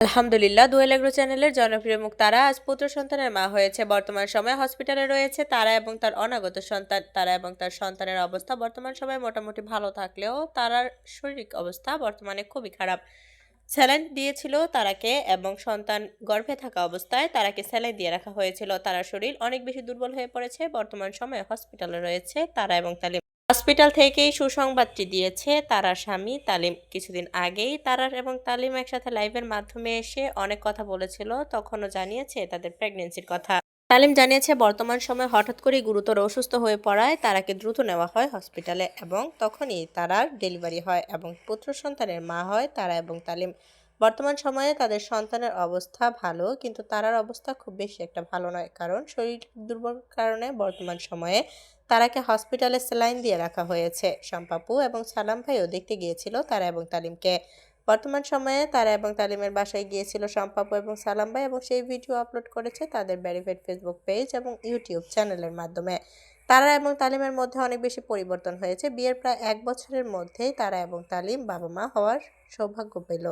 আলহামদুলিল্লাহ, দোয়েল এগ্রো চ্যানেলের জনপ্রিয় মুখ তারা আজ পুত্র সন্তানের মা হয়েছে। বর্তমান সময়ে হসপিটালে রয়েছে তারা এবং তার অনাগত সন্তান। তারা এবং তার সন্তানের অবস্থা বর্তমান সময়ে মোটামুটি ভালো থাকলেও তারার শারীরিক অবস্থা বর্তমানে খুবই খারাপ। স্যালাইন দিয়েছিল তারাকে এবং সন্তান গর্ভে থাকা অবস্থায় তারাকে স্যালাইন দিয়ে রাখা হয়েছিল। তার শরীর অনেক বেশি দুর্বল হয়ে পড়েছে। বর্তমান সময়ে হসপিটালে রয়েছে তারা এবং তালিম। হসপিটাল থেকেই সুসংবাদটি দিয়েছে তারার স্বামী তালিম। কিছুদিন আগেই তারার এবং তালিম একসাথে লাইভের মাধ্যমে এসে অনেক কথা বলেছিল, তখনও জানিয়েছে তাদের প্রেগনেন্সির কথা। তালিম জানিয়েছে বর্তমান সময়ে হঠাৎ করেই গুরুতর অসুস্থ হয়ে পড়ায় তারাকে দ্রুত নেওয়া হয় হসপিটালে এবং তখনই তারার ডেলিভারি হয় এবং পুত্র সন্তানের মা হয় তারা এবং তালিম। বর্তমান সময়ে তাদের সন্তানের অবস্থা ভালো, কিন্তু তারার অবস্থা খুব বেশি একটা ভালো নয়, কারণ শরীর দুর্বল কারণে বর্তমান সময়ে তারাকে হসপিটালে স্যালাইন দিয়ে রাখা হয়েছে। শম্পাপু এবং সালাম ভাইও দেখতে গিয়েছিল তারা এবং তালিমকে। বর্তমান সময়ে তারা এবং তালিমের বাসায় গিয়েছিল শম্পাপু এবং সালাম ভাই এবং সেই ভিডিও আপলোড করেছে তাদের ভেরিফাইড ফেসবুক পেজ এবং ইউটিউব চ্যানেলের মাধ্যমে। তারা এবং তালিমের মধ্যে অনেক বেশি পরিবর্তন হয়েছে। বিয়ের প্রায় 1 বছরের মধ্যেই তারা এবং তালিম বাবা মা হওয়ার সৌভাগ্য পেল।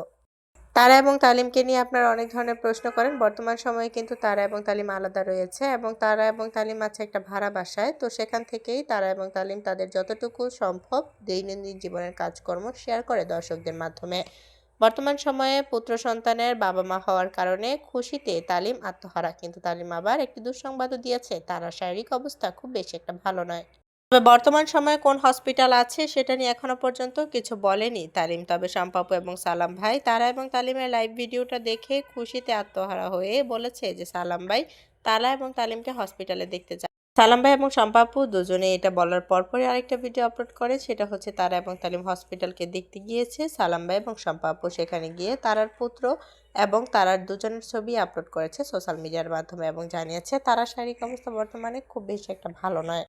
তারা এবং তালিমকে নিয়ে আপনারা অনেক ধরনের প্রশ্ন করেন। বর্তমান সময়ে কিন্তু তারা এবং তালিম আলাদা রয়েছে এবং তারা এবং তালিম আছে একটা ভাড়া বাসায়। তো সেখান থেকেই তারা এবং তালিম তাদের যতটুকু সম্ভব দৈনন্দিন জীবনের কাজকর্ম শেয়ার করে দর্শকদের মাধ্যমে। বর্তমান সময়ে পুত্র সন্তানের বাবা মা হওয়ার কারণে খুশিতে তালিম আত্মহারা, কিন্তু তালিম আবার একটি দুঃসংবাদও দিয়েছে, তার শারীরিক অবস্থা খুব বেশি একটা ভালো নয়। তবে বর্তমান সময়ে কোন হসপিটাল আছে সেটা নিয়ে এখনো পর্যন্ত কিছু বলেনি তালিম। তবে শম্পাপু এবং সালাম ভাই তারা এবং তালিমের লাইভ ভিডিওটা দেখে খুশিতে আত্মহারা হয়ে বলেছে যে সালাম ভাই তারা এবং তালিমকে হসপিটালে দেখতে যায়। সালাম ভাই এবং শম্পাপু দুজনে এটা বলার পরপরই আরেকটা ভিডিও আপলোড করে, সেটা হচ্ছে তারা এবং তালিম হসপিটালকে দেখতে গিয়েছে। সালাম ভাই এবং শম্পাপু সেখানে গিয়ে তারার পুত্র এবং তারার দুজনের ছবি আপলোড করেছে সোশ্যাল মিডিয়ার মাধ্যমে এবং জানিয়েছে তারার শারীরিক অবস্থা বর্তমানে খুব বেশি একটা ভালো নয়।